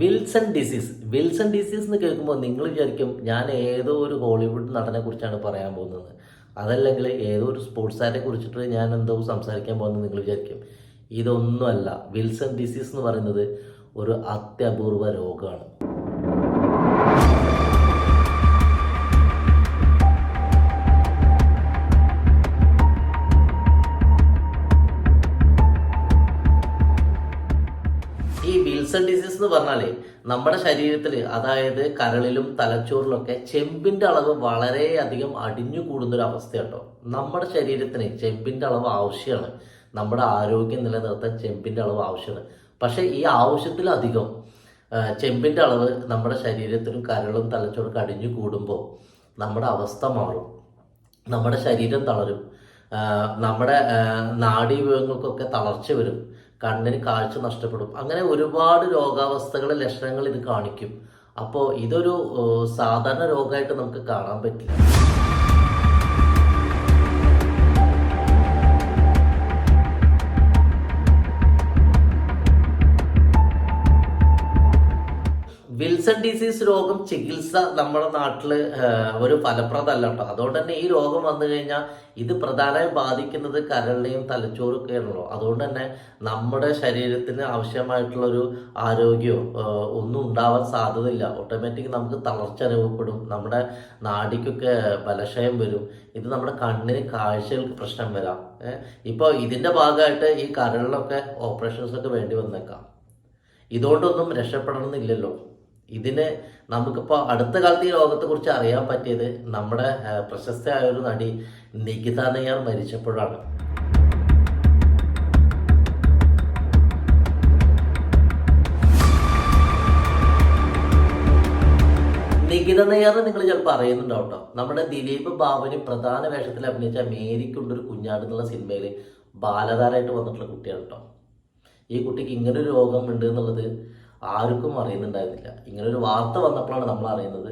Wilson disease എന്ന് കേൾക്കുമ്പോൾ നിങ്ങൾ വിചാരിക്കും ഞാൻ ഏതോ ഒരു ഹോളിവുഡ് നടനെ കുറിച്ചാണ് പറയാൻ പോകുന്നത്, അതല്ലെങ്കിൽ ഏതോ ഒരു സ്പോർട്സുകാരെ കുറിച്ചിട്ട് ഞാൻ എന്തോ സംസാരിക്കാൻ പോകുന്നത് നിങ്ങൾ വിചാരിക്കും. ഇതൊന്നുമല്ല. വിൽസൺ ഡിസീസ് എന്ന് പറയുന്നത് ഒരു അത്യപൂർവ രോഗമാണ്. ഈ വിൽസൺ ഡിസീസ് എന്ന് പറഞ്ഞാൽ നമ്മുടെ ശരീരത്തിൽ, അതായത് കരളിലും തലച്ചോറിലൊക്കെ ചെമ്പിന്റെ അളവ് വളരെയധികം അടിഞ്ഞു കൂടുന്നൊരു അവസ്ഥ കേട്ടോ. നമ്മുടെ ശരീരത്തിന് ചെമ്പിന്റെ അളവ് ആവശ്യമാണ്. നമ്മുടെ ആരോഗ്യം നിലനിർത്താൻ ചെമ്പിന്റെ അളവ് ആവശ്യമാണ്. പക്ഷേ ഈ ആവശ്യത്തിലധികം ചെമ്പിന്റെ അളവ് നമ്മുടെ ശരീരത്തിലും കരളും തലച്ചോറൊക്കെ അടിഞ്ഞു കൂടുമ്പോൾ നമ്മുടെ അവസ്ഥ മാറും. നമ്മുടെ ശരീരം തളരും. നമ്മുടെ നാഡീവ്യൂഹങ്ങൾക്കൊക്കെ തളർച്ച വരും. കണ്ണിന് കാഴ്ച നഷ്ടപ്പെടും. അങ്ങനെ ഒരുപാട് രോഗാവസ്ഥകളുടെ ലക്ഷണങ്ങൾ ഇത് കാണിക്കും. അപ്പോൾ ഇതൊരു സാധാരണ രോഗമായിട്ട് നമുക്ക് കാണാൻ പറ്റില്ല. വിൽസൺ ഡിസീസ് രോഗം ചികിത്സ നമ്മുടെ നാട്ടിൽ ഒരു ഫലപ്രദമല്ല കേട്ടോ. അതുകൊണ്ട് തന്നെ ഈ രോഗം വന്നു കഴിഞ്ഞാൽ ഇത് പ്രധാനമായും ബാധിക്കുന്നത് കരളിനെയും തലച്ചോറൊക്കെയാണല്ലോ. അതുകൊണ്ട് തന്നെ നമ്മുടെ ശരീരത്തിന് ആവശ്യമായിട്ടുള്ളൊരു ആരോഗ്യമോ ഒന്നും ഉണ്ടാവാൻ സാധ്യതയില്ല. ഓട്ടോമാറ്റിക് നമുക്ക് തളർച്ച അനുഭവപ്പെടും. നമ്മുടെ നാഡിക്കൊക്കെ ബലക്ഷയം വരും. ഇത് നമ്മുടെ കണ്ണിന് കാഴ്ചകൾക്ക് പ്രശ്നം വരാം. ഇപ്പോൾ ഇതിൻ്റെ ഭാഗമായിട്ട് ഈ കരളിലൊക്കെ ഓപ്പറേഷൻസൊക്കെ വേണ്ടി വന്നേക്കാം. ഇതുകൊണ്ടൊന്നും രക്ഷപ്പെടണമെന്നില്ലല്ലോ. ഇതിന് നമുക്കിപ്പോൾ അടുത്ത കാലത്ത് ഈ രോഗത്തെക്കുറിച്ച് അറിയാൻ പറ്റിയത് നമ്മുടെ പ്രശസ്തയായ ഒരു നടി നികിത നയ്യാർ മരിച്ചപ്പോഴാണ്. നികിത നയ്യാർ നിങ്ങൾ ചിലപ്പോൾ അറിയുന്നുണ്ടാവും കേട്ടോ. നമ്മുടെ ദിലീപ് ബാബുവിന് പ്രധാന വേഷത്തിൽ അഭിനയിച്ച മേരിക്കുണ്ടൊരു കുഞ്ഞാട് എന്നുള്ള സിനിമയിൽ ബാലതാരമായിട്ട് വന്നിട്ടുള്ള കുട്ടിയാണ് കേട്ടോ. ഈ കുട്ടിക്ക് ഇങ്ങനൊരു രോഗം ഉണ്ട് എന്നുള്ളത് ആർക്കും അറിയുന്നുണ്ടായിരുന്നില്ല. ഇങ്ങനൊരു വാർത്ത വന്നപ്പോഴാണ് നമ്മൾ അറിയുന്നത്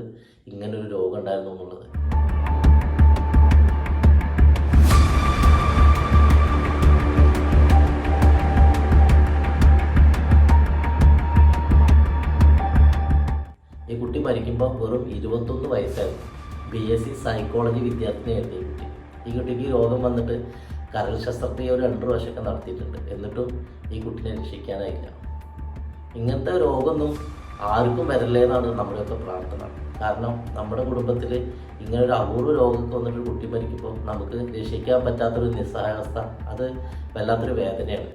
ഇങ്ങനൊരു രോഗം ഉണ്ടായിരുന്നു എന്നുള്ളത്. ഈ കുട്ടി മരിക്കുമ്പോൾ വെറും 21 വയസ്സായിരുന്നു. BSc സൈക്കോളജി വിദ്യാർത്ഥിനിയായിരുന്നു ഈ കുട്ടി. ഈ കുട്ടിക്ക് ഈ രോഗം വന്നിട്ട് കരൾ ശസ്ത്രക്രിയ ഒരു 2 പ്രാവശ്യമൊക്കെ നടത്തിയിട്ടുണ്ട്. എന്നിട്ടും ഈ കുട്ടിനെ രക്ഷിക്കാനായില്ല. ഇങ്ങനത്തെ രോഗമൊന്നും ആർക്കും വരില്ലേ എന്നാണ് നമ്മുടെയൊക്കെ പ്രാർത്ഥന. കാരണം നമ്മുടെ കുടുംബത്തിൽ ഇങ്ങനൊരു അപൂർവ രോഗമൊക്കെ വന്നിട്ട് കുട്ടി മരിക്കുമ്പോൾ നമുക്ക് രക്ഷിക്കാൻ പറ്റാത്തൊരു നിസ്സഹായാവസ്ഥ, അത് വല്ലാത്തൊരു വേദനയാണ്.